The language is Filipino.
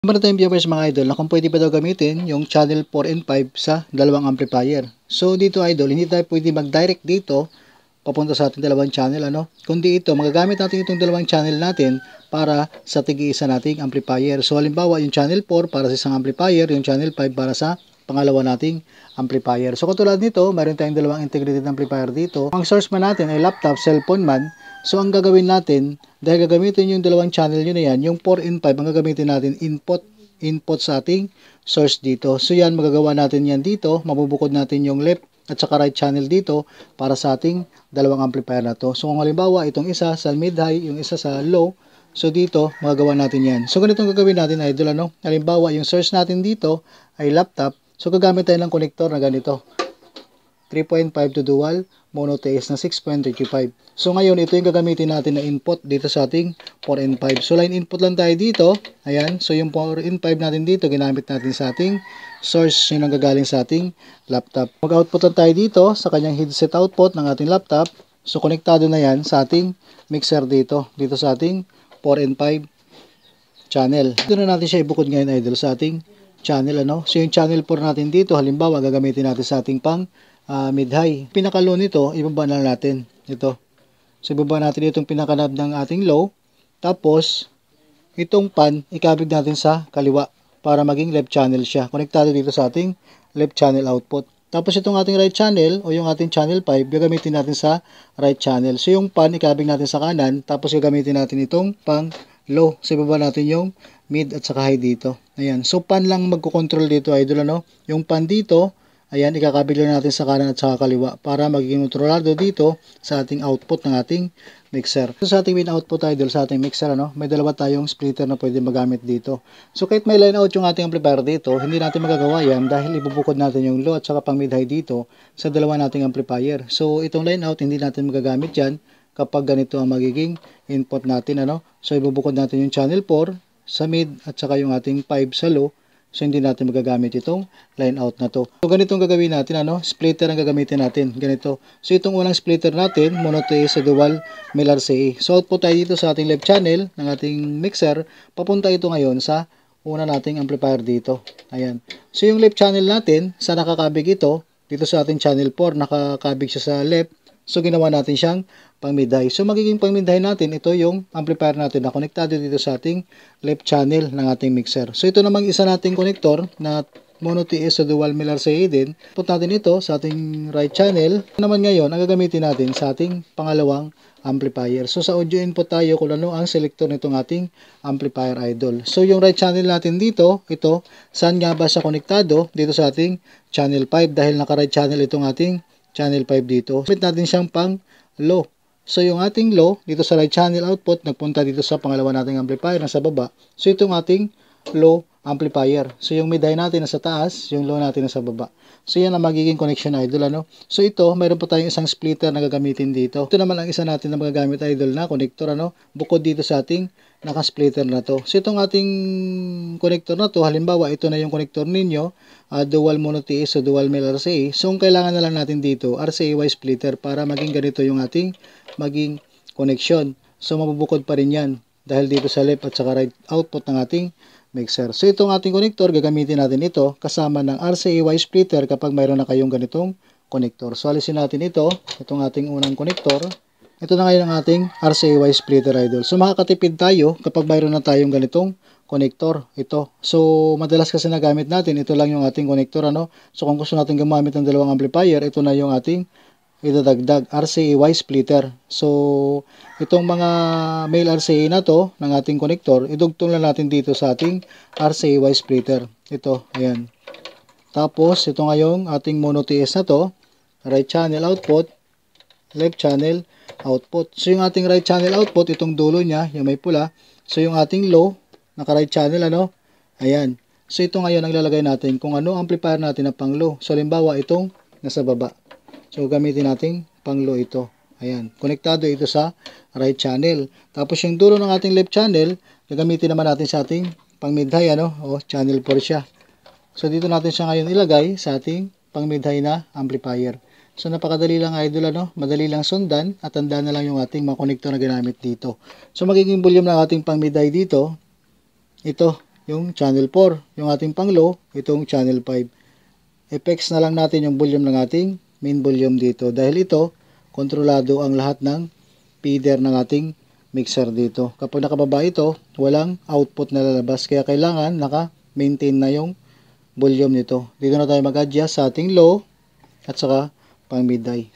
Meron tayong viewers mga idol na kung pwede ba daw gamitin yung channel 4 and 5 sa dalawang amplifier. So dito idol, hindi tayo pwede mag-direct dito papunta sa ating dalawang channel kundi ito, magagamit natin itong dalawang channel natin para sa tig-iisa nating amplifier. So halimbawa yung channel 4 para sa isang amplifier, yung channel 5 para sa pangalawa nating amplifier. So katulad nito, meron tayong dalawang integrated amplifier dito. Ang source man natin ay laptop, cellphone man. So ang gagawin natin, dahil gagamitin yung dalawang channel yun na yan, yung 4 and 5 ang gagamitin natin input sa ating source dito. So yan, magagawa natin yan dito, mabubukod natin yung left at saka right channel dito para sa ating dalawang amplifier na to. So kung halimbawa itong isa sa mid-high, yung isa sa low, so dito magagawa natin yan. So ganitong gagawin natin idol halimbawa yung source natin dito ay laptop, so gagamit tayo ng connector na ganito. 3.5 to dual mono TS na 6.35. So ngayon ito yung gagamitin natin na input dito sa ating 4 and 5. So line input lang tayo dito. Ayan. So yung 4 and 5 natin dito ginamit natin sa ating source, yun ang gagaling sa ating laptop. Mag-output lang tayo dito sa kanyang headset output ng ating laptop. So konektado na yan sa ating mixer dito sa ating 4 and 5 channel. Dito na natin siya ibukod ngayon idol sa ating channel So yung channel 4 natin dito halimbawa gagamitin natin sa ating pang mid-high. Pinaka-low nito, ibaba na natin. Ito. So, ibaba natin itong pinaka-knob ng ating low. Tapos, itong pan, ikabig natin sa kaliwa para maging left channel siya. Konektado dito sa ating left channel output. Tapos, itong ating right channel o yung ating channel 5, gagamitin natin sa right channel. So, yung pan, ikabig natin sa kanan. Tapos, gagamitin natin itong pang low. So, ibaba natin yung mid at saka high dito. Ayan. So, pan lang magkukontrol dito, idol, Yung pan dito, ayan, ikakabig lang natin sa kanan at sa kaliwa para magiging kontrolado dito sa ating output ng ating mixer. So, sa ating main output idol, sa ating mixer, may dalawa tayong splitter na pwede magamit dito. So, kahit may line out yung ating amplifier dito, hindi natin magagawa yan dahil ibubukod natin yung low at saka pang mid-high dito sa dalawa nating amplifier. So, itong line out, hindi natin magagamit yan kapag ganito ang magiging input natin. So, ibubukod natin yung channel 4 sa mid at saka yung ating 5 sa low. So, hindi natin magagamit itong line out na to. So, ganitong gagawin natin, splitter ang gagamitin natin. Ganito. So, itong unang splitter natin, mono TS sa dual mil RCA. So, output tayo dito sa ating left channel ng ating mixer. Papunta ito ngayon sa una nating amplifier dito. Ayan. So, yung left channel natin, sa nakakabig ito, dito sa ating channel 4, nakakabig siya sa left. So, ginawa natin siyang pang mid-high. So, magiging pang mid-high natin, ito yung amplifier natin na konektado dito sa ating left channel ng ating mixer. So, ito namang isa nating konektor na mono TS sa dual mil RCA din. Put natin ito sa ating right channel. Naman ngayon, ang gagamitin natin sa ating pangalawang amplifier. So, sa audio input tayo kung ano ang selector nitong ating amplifier idol. So, yung right channel natin dito, ito, saan nga ba siya konektado? Dito sa ating channel 5 dahil naka-right channel itong ating channel 5 dito. Gamit natin siyang pang low. So, yung ating low, dito sa right channel output, nagpunta dito sa pangalawa nating amplifier na sa baba. So, itong ating low amplifier. So, yung mid-high natin nasa taas, yung low natin nasa baba. So, yan ang magiging connection idol, So, ito, mayroon pa tayong isang splitter na gagamitin dito. Ito naman ang isa natin na magagamit idol na connector, bukod dito sa ating naka-splitter na to. So, itong ating connector na to, halimbawa, ito na yung connector ninyo, dual mono TS o dual mil RCA. So, ang kailangan na lang natin dito, RCA-Y splitter para maging ganito yung ating maging connection. So, mabubukod pa rin yan dahil dito sa left at saka right output ng ating mixer. So, itong ating connector, gagamitin natin ito kasama ng RCA-Y splitter kapag mayroon na kayong ganitong connector. So, alisin natin ito, itong ating unang connector. Ito na ngayon ang ating RCA-Y splitter idol. So, makakatipid tayo kapag mayroon na tayong ganitong connector. Ito. So, madalas kasi nagamit natin, ito lang yung ating connector, So, kung gusto natin gumamit ng dalawang amplifier, ito na yung ating idadagdag RCA-Y splitter. So, itong mga male RCA na to ng ating connector, idugtong lang natin dito sa ating RCA-Y splitter. Ito, ayan. Tapos, ito ngayong ating mono TS na to, right channel output, left channel output. So, yung ating right channel output, itong dulo niya, yung may pula. So, yung ating low, naka-right channel, ayan. So, ito ngayon ang ilalagay natin kung ano amplifier natin na pang low. So, halimbawa, itong nasa baba. So, gamitin natin pang low ito. Ayan. Konektado ito sa right channel. Tapos, yung dulo ng ating left channel, gagamitin naman natin sa ating pang mid-high, o channel 4 siya. So, dito natin siya ngayon ilagay sa ating pang mid-high na amplifier. So, napakadali lang idol, Madali lang sundan at tandaan na lang yung ating mga konektor na ginamit dito. So, magiging volume ng ating pang mid-high dito. Ito, yung channel 4. Yung ating pang low, itong channel 5. Effects na lang natin yung volume ng ating main volume dito. Dahil ito, kontrolado ang lahat ng feeder ng ating mixer dito. Kapag nakababa ito, walang output na lalabas. Kaya kailangan naka-maintain na yung volume nito. Dito na tayo mag-adjust sa ating low at saka pang mid high.